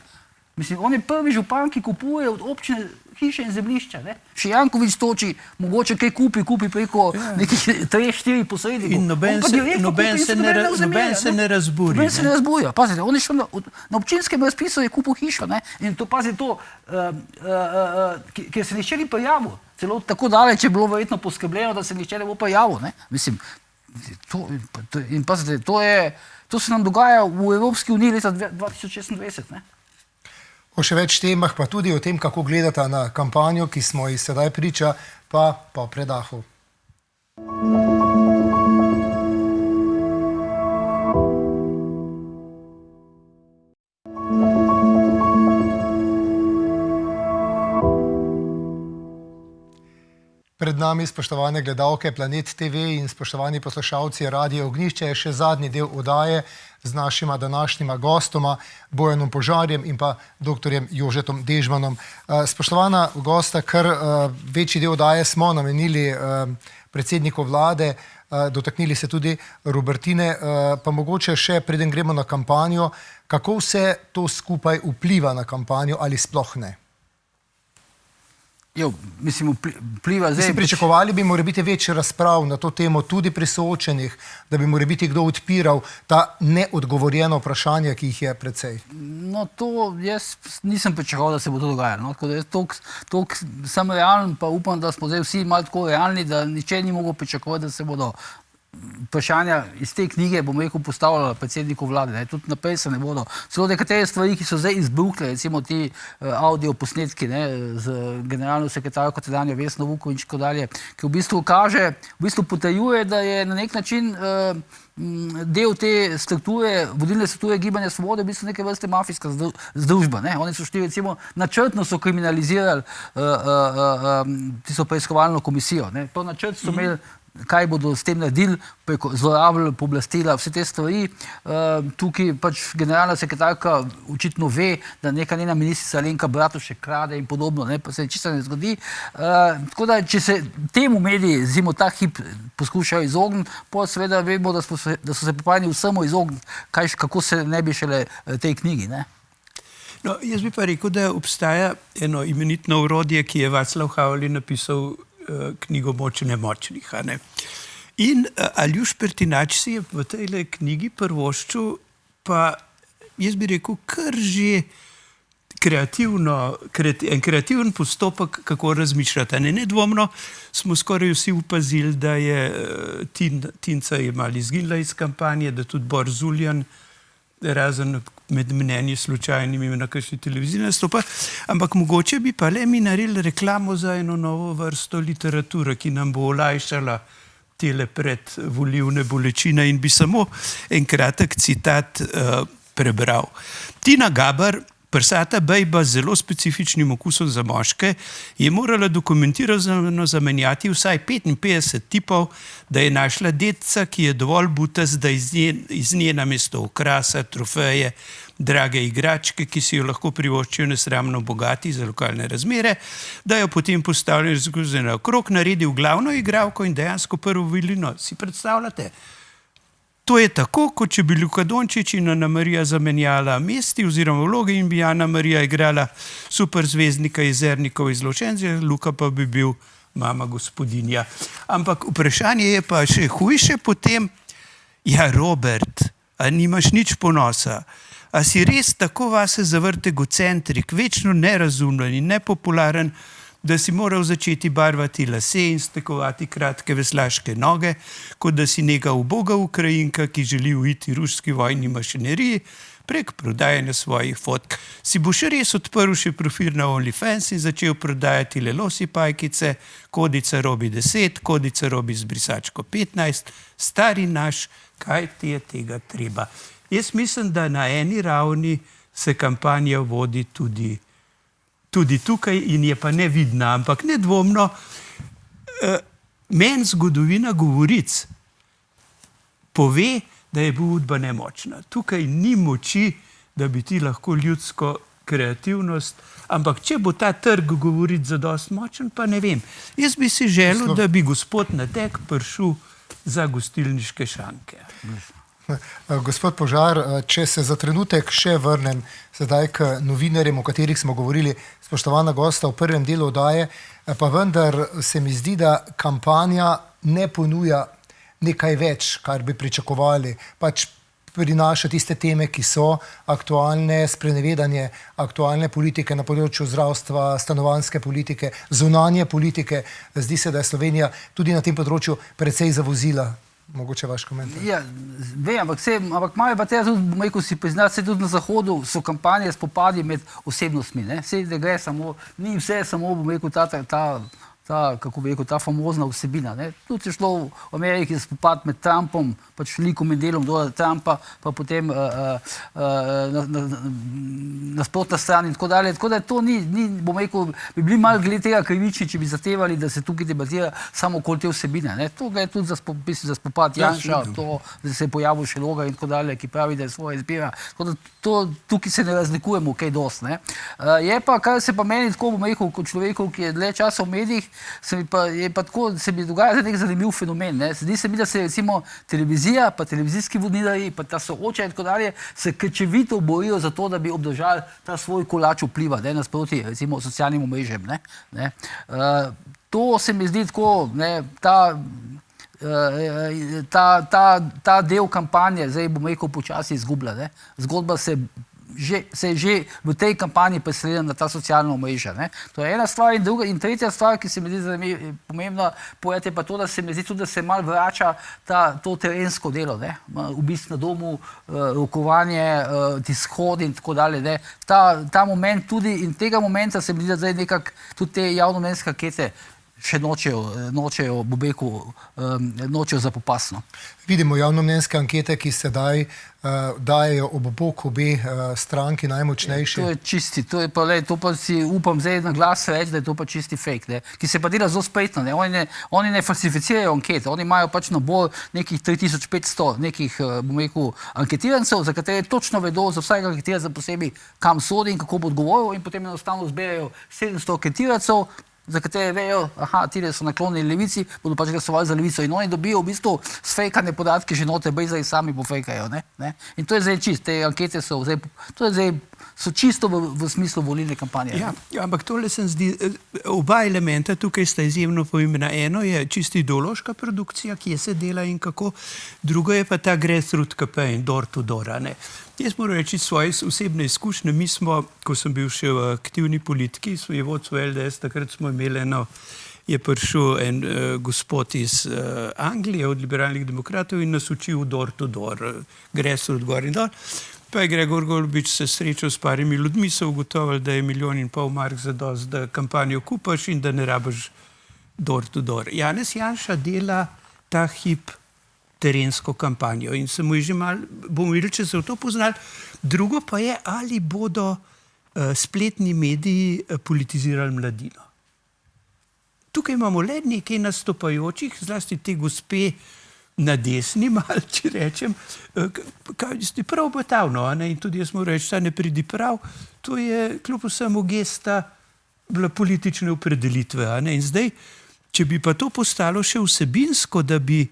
Mislim, on je prvi župan, ki kupuje od občine hiše in zemljišča, ne. Še Jankovič toči, mogoče kaj kupi preko nekih 3-4 posrednikov. In noben se ne razburja. Noben se ne razburja. Pazite, on je šel na občinskem razpisu, je kupil hišo, ne. In to, pazite, to, ker se nihče ni prijavil. Celo tako daleč je bilo verjetno poskrbljeno, da se nihče ne bo prijavil, ne. Mislim, in pazite, to se nam dogaja v Evropski uniji leta 2026, ne. O še več temah, pa tudi o tem, kako gledata na kampanjo, ki smo ji sedaj priča, pa po predahu. Pred nami, spoštovane gledalke Planet TV in spoštovani poslušalci Radia Ognjišče, je še zadnji del oddaje z našima današnjima gostoma, Bojanom Požarjem in pa doktorjem Jožetom Dežmanom. Spoštovana gosta, kar večji del oddaje smo namenili predsedniku vlade, dotaknili se tudi Robertine, pa mogoče še preden gremo na kampanjo, kako vse to skupaj vpliva na kampanjo ali sploh ne? Mislim, vpliva zdaj... Pričakovali bi morebiti več razprav na to temo tudi pri soočenih, da bi morebiti kdo odpiral ta neodgovorjena vprašanja, ki jih je precej. No, to jaz nisem pričakoval, da se bo to dogajalo. Tako da jaz toliko sem realen, pa upam, da smo zdaj vsi malo tako realni, da niče ni mogel pričakovati, da se bodo vprašanja iz te knjige, bom rekel, postavljala predsedniku vlade. Ne. Tudi naprej se ne bodo. Celo nekatere stvari, ki so zdaj izbruhle, recimo ti audio posnetki, ne, z generalno sekretarko tedanjo Vesno Vuković in tako dalje, ki v bistvu kaže, v bistvu potrjuje, da je na nek način del te strukture, vodilne strukture Gibanja Svobode, v bistvu neke vrste mafijska združba. Ne. Oni so šli, recimo, načrtno so kriminalizirali tisto preiskovalno komisijo. Ne. To načrt so imeli, kaj bodo s tem naredili, zlorabljali pooblastila, vse te stvari. Tukaj pač generalna sekretarka očitno ve, da neka njena ministrica Alenka Bratušek krade in podobno, ne, pa se čisto ne zgodi. Tako da, če se temu mediji, zimo, ta hip poskušajo izogniti, pa seveda vemo, da so se pripravljeni vsemu izogniti, kako se ne bi šele tej knjigi, ne. No, jaz bi pa rekel, da obstaja eno imenitno orodje, ki je Václav Havel napisal knjigo Moč nemočnih. In Aljuš Pertinač si je v tej knjigi prvoščil, pa jaz bi rekel, kar že en kreativen postopek, kako razmišljati. Nedvomno smo skoraj vsi upazili, da je Tinca je malo izginila iz kampanje, da tudi Bor Zuljan, razen med mnenji slučajnimi na kakšni televiziji nastopa, ampak mogoče bi pa le mi naredili reklamo za eno novo vrsto literature, ki nam bo olajšala tele predvolilne bolečine, in bi samo en kratek citat prebral. Tina Gaber, prsata bejba z zelo specifičnim okusom za moške, je morala dokumentirano zamenjati vsaj 55 tipov, da je našla dedca, ki je dovolj butast, da iz nje namesto okrasa, trofeje, drage igračke, ki si jo lahko privoščijo nesramno bogati za lokalne razmere, da jo potem postavljajo skozi naokrog, naredil glavno igralko in dejansko prvo vilino. Si predstavljate? To je tako, kot če bi Luka Dončić in Ana Marija zamenjala mesti oziroma vloge in bi Ana Marija igrala superzvezdnika iz Ernikov iz Ločenca, Luka pa bi bil mama gospodinja. Ampak vprašanje je pa še hujše potem, ja, Robert, a nimaš nič ponosa? A si res tako vase zavrt egocentrik, večno nerazumljen in nepopularen, da si moral začeti barvati lase in stekovati kratke veslaške noge, kot da si neka uboga Ukrajinka, ki želi uiti ruski vojni mašineriji prek prodajanja svojih fotk. Si boš res odprl še profil na OnlyFans in začel prodajati lelosi pajkice, kodica robi 10, kodica robi z brisačko 15, stari naš, kaj ti je tega treba? Jaz mislim, da na eni ravni se kampanja vodi tudi tukaj in je pa nevidna, ampak nedvomno meni zgodovina govoric pove, da je Udba nemočna. Tukaj ni moči, da bi ti lahko ljudsko kreativnost, ampak če bo ta trg govoric zadosti močen, pa ne vem. Jaz bi si želel, da bi gospod Nateg prišel za gostilniške šanke. Gospod Požar, če se za trenutek še vrnem sedaj k novinarjem, o katerih smo govorili, spoštovana gosta v prvem delu oddaje, pa vendar se mi zdi, da kampanja ne ponuja nekaj več, kar bi pričakovali. Pač prinaša tiste teme, ki so aktualne, sprenevedanje aktualne politike na področju zdravstva, stanovanjske politike, zunanje politike. Zdi se, da je Slovenija tudi na tem področju precej zavozila. Mogoče vaš komentar. Ja, vem, ampak malo je pa tega tudi, bom rekel, si priznati, tudi na Zahodu so kampanje spopadi med osebnostmi, ne. Sej ne gre samo, ni vse samo, bom rekel, kako bi rekel, ta famozna vsebina, ne. Tudi je šlo v Ameriki spopad med Trumpom, pač likom in delom Donalda Trumpa, pa potem nasprotna stran in tako dalje. Tako da to ni, bom rekel, bi bili malo glede tega krivični, če bi zahtevali, da se tukaj debatira samo okoli te vsebine, ne. To gre tudi za spopad Janša, to, da se je pojavil še Logar in tako dalje, ki pravi, da je svoja izbira. Tako da tukaj se ne razlikujemo kaj dosti, ne. Je pa, kar se pa meni tako, bom rekel, kot človeku, ki je dlje časa v medijih, se mi dogaja nek zanimiv fenomen. Ne? Zdi se mi, da se recimo televizija, pa televizijski voditelji, pa ta sooča in tako dalje, se krčevito borijo za to, da bi obdržali ta svoj kolač vpliva, ne? Nasproti recimo socialnim omrežjem. Ne? To se mi zdi tako, ne? Ta del kampanje, zdaj bom rekel, počasi izgublja. Ne? Zgodba se se je že v tej kampanji preselila na ta socialna omrežja. To je ena stvar in tretja stvar, ki se mi zdi pomembna, povedati je pa to, da se mi zdi tudi, da se malo vrača to terensko delo, obisk na domu, rokovanje, shodi in tako dalje. Ta moment tudi in tega momenta se mi zdi, da zdaj nekako tudi te javnomnenjske ankete še nočejo, nočejo zapopasno. Vidimo javnomnenjske ankete, ki sedaj dajejo ob bok obe stranki najmočnejši. To je čisti, to pa si upam zdaj na glas reči, da je to pa čisti fake, ki se pa dela zelo spretno. Oni ne falsificirajo ankete, oni imajo pač nabor nekih 3500 nekih, bom rekel, anketirancev, za katere točno vedo, za vsakega anketiranca posebej, kam sodi in kako bo odgovoril in potem enostavno zberajo 700 anketirancev, za katere vejo, tile so naklonjeni levici, bodo pač glasovali za levico in oni dobijo v bistvu sfejkane podatke že noter, brez da jih sami pofejkajo. In to je zdaj čisto, te ankete so čisto v smislu volilne kampanje. Ja, ampak tole se zdi, oba elementa tukaj sta izjemno pomembna. Eno je čisto ideološka produkcija, kje se dela in kako, drugo je pa ta grassroot campaign, door to door. Jaz moram reči svoje osebne izkušnje. Mi smo, ko sem bil še v aktivni politiki, je vodstvo LDS, takrat smo imeli je prišel en gospod iz Anglije, od liberalnih demokratov in nas učil door to door, grassroot gor in dol. Pa je Gregor Golobič se srečal s parimi ljudmi, so ugotovili, da je 1,5 milijona mark zadost, da kampanjo kupaš in da ne rabiš door to door. Janez Janša dela ta hip terensko kampanjo in se mu je že malo, bomo videli, če se v to poznali. Drugo pa je, ali bodo spletni mediji politizirali mladino. Tukaj imamo le nekaj nastopajočih, zlasti te gospe na desni, malo, če rečem, je prav obetavno, in tudi jaz moram reči, da ne pridi prav, to je kljub vsemu gesta bila politične opredelitve. In zdaj, če bi pa to postalo še vsebinsko, da bi,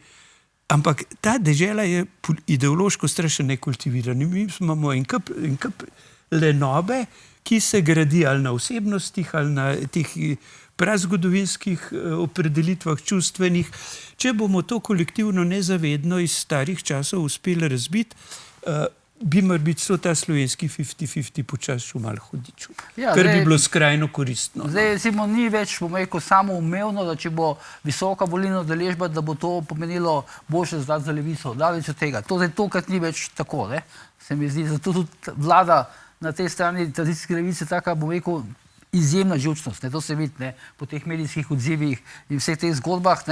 ampak ta dežela je ideološko strašno nekultivirana. Mi imamo en kup lenobe, ki se gradi ali na osebnostih, ali na teh prazgodovinskih opredelitvah čustvenih. Če bomo to kolektivno nezavedno iz starih časov uspeli razbiti, bi mar biti ta slovenski 50-50 počas šel malo hudiču. Kar bi bilo skrajno koristno. Zdaj, recimo, ni več, bom rekel, samoumevno, da če bo visoka volilna udeležba, da bo to pomenilo boljše zdaj za levico. Daleč od tega. To zdaj tokrat ni več tako, se mi zdi. Zato tudi vlada na tej strani tradicijske levice taka, bom rekel, izjemna živčnost, to se vidi po teh medijskih odzivih in vseh teh zgodbah.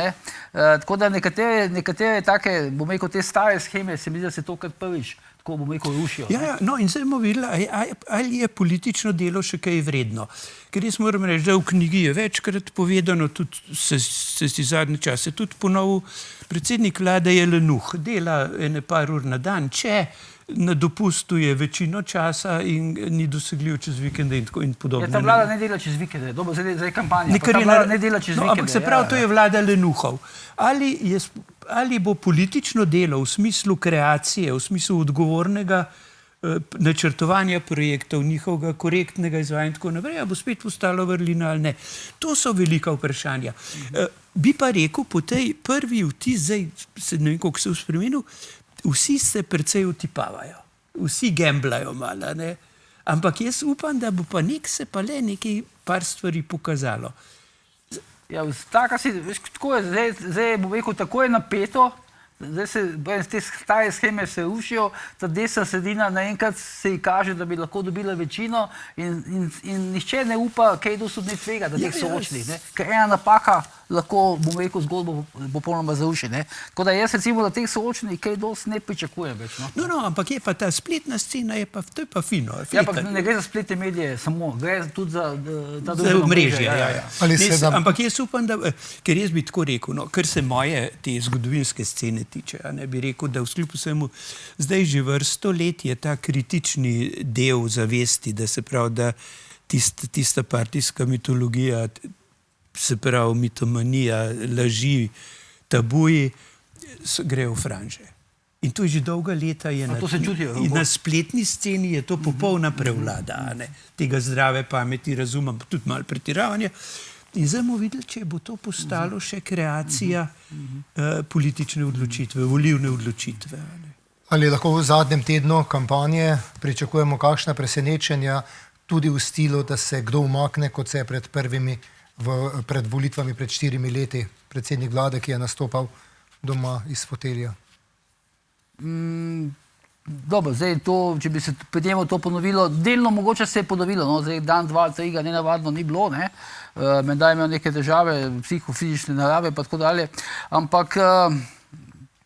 Tako da nekatere take, bom rekel, te stare sheme, se mi zdi, da se tokrat prvič, tako bom rekel, rušijo. Ja, no in zdaj bomo videli, ali je politično delo še kaj vredno. Ker jaz moram reči, da v knjigi je večkrat povedano, tudi se si zadnje čase tudi ponovil, predsednik vlade je lenuh, dela ene par ur na dan, če na dopustu je večino časa in ni dosegljiv čez vikende in podobno. Ta vlada ne dela čez vikende, zdaj kampanja, pa ta vlada ne dela čez vikende. Ampak se pravi, to je vlada lenuhov. Ali bo politično delo v smislu kreacije, v smislu odgovornega načrtovanja projektov, njihovega korektnega izvajanja in tako naprej, bo spet postalo vrlina ali ne. To so velika vprašanja. Bi pa rekel, po tej prvi vtis, zdaj se ne vem, koliko se je spremenil, vsi se precej utipavajo, vsi gamblajo malo, ampak jaz upam, da bo pa se pa le nekaj par stvari pokazalo. Ja, tako je, zdaj bom rekel, tako je napeto, zdaj se te stare sheme se rušijo, ta desna sredina naenkrat se ji kaže, da bi lahko dobila večino in nihče ne upa kaj dosti ne tvega, da teh soočnih, ker ena napaka lahko, bom rekel, zgodbo popolnoma zaruši. Tako da jaz recimo, da teh soočnih kaj dosti ne pričakujem več. No, ampak je pa ta spletna scena, to je pa fino. Ja, ampak ne gre za spletne medije samo, gre tudi za ta druga omrežja. Ampak jaz upam, da, ker jaz bi tako rekel, kar se moje te zgodovinske scene tiče, bi rekel, da vskljub vsemu zdaj že vrsto let je ta kritični del zavesti, da se pravi, da tista partijska mitologija, se pravi mitomanija, laži, tabuji, gre v franže. In to je že dolga leta. Na spletni sceni je to popolna prevlada. Tega zdrave pameti, razumem, tudi malo pretiravanja. In zdaj bomo videli, če bo to postalo še kreacija politične odločitve, volilne odločitve. Ali lahko v zadnjem tednu kampanje pričakujemo kakšna presenečenja tudi v stilu, da se kdo umakne, kot se je pred volitvami pred 4 leti predsednik vlade, ki je nastopal doma iz fotelja? Dobro, zdaj to, če bi se pri njemu to ponovilo, delno mogoče se je ponovilo, no, zdaj dan, dva, tri ga nenavadno ni bilo, ne, menda je imel neke težave, psihofizične narave pa tako dalje, ampak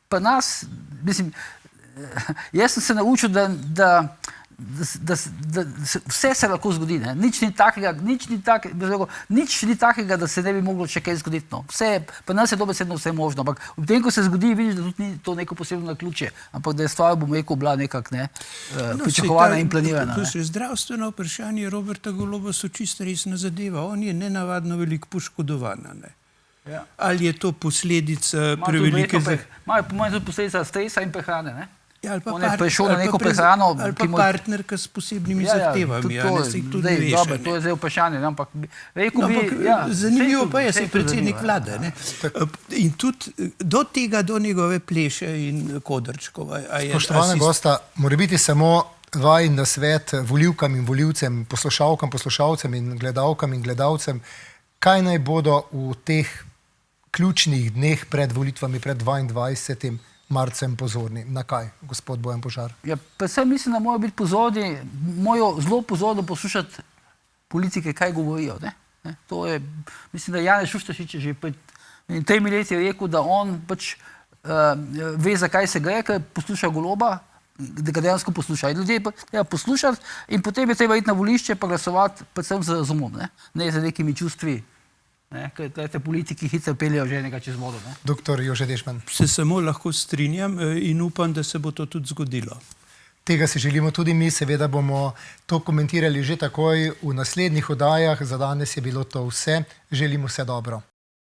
pri nas, mislim, jaz sem se naučil, da vse se lahko zgodi, ne? Nič ni takega, da se ne bi moglo še kaj zgoditi. No. Pri nas je dobesedno vse možno, ampak v tem, ko se zgodi, vidiš, da tudi ni to neko posebno naključje, ampak da je stvar, bom rekel, bila nekako pričakovana in planirana. Zdravstveno vprašanje Roberta Goloba so čisto resna zadeva. On je nenavadno veliko poškodovan. Ja. Ali je to posledica prevelike... Imajo po mojem tudi posledica stresa in prehrane, ne? Ja, ali pa on je prišel na neko prehrano, ali pa partnerka s posebnimi zahtevami. To je zdaj vprašanje, ampak rekel bi... Zanimivo pa je, se je predsednik vlade. In tudi do njegove Pleše in Kodrčkova. Spoštovana gosta, mora biti samo vajin nasvet volivkam in volivcem, poslušalkam, poslušalcem in gledalcem, kaj naj bodo v teh ključnih dneh pred volitvami, pred 22. marcem pozorni. Na kaj, gospod Bojan Požar? Ja, predvsem mislim, da morajo biti pozorni, morajo zelo pozorno poslušati politike, kaj govorijo. To je, mislim, da Janez Šuštaršič je že pred 3 leti rekel, da on pač ve, zakaj se gre, ker posluša Goloba, da ga dejansko posluša. In ljudje treba poslušati in potem je treba iti na volišče pa glasovati predvsem z razumom, ne za nekimi čustvi. Ker te politiki hitro peljejo že nekaj čez vodo. Doktor Jože Dešman. Se samo lahko strinjam in upam, da se bo to tudi zgodilo. Tega si želimo tudi mi, seveda bomo to komentirali že takoj v naslednjih oddajah. Za danes je bilo to vse. Želimo vse dobro.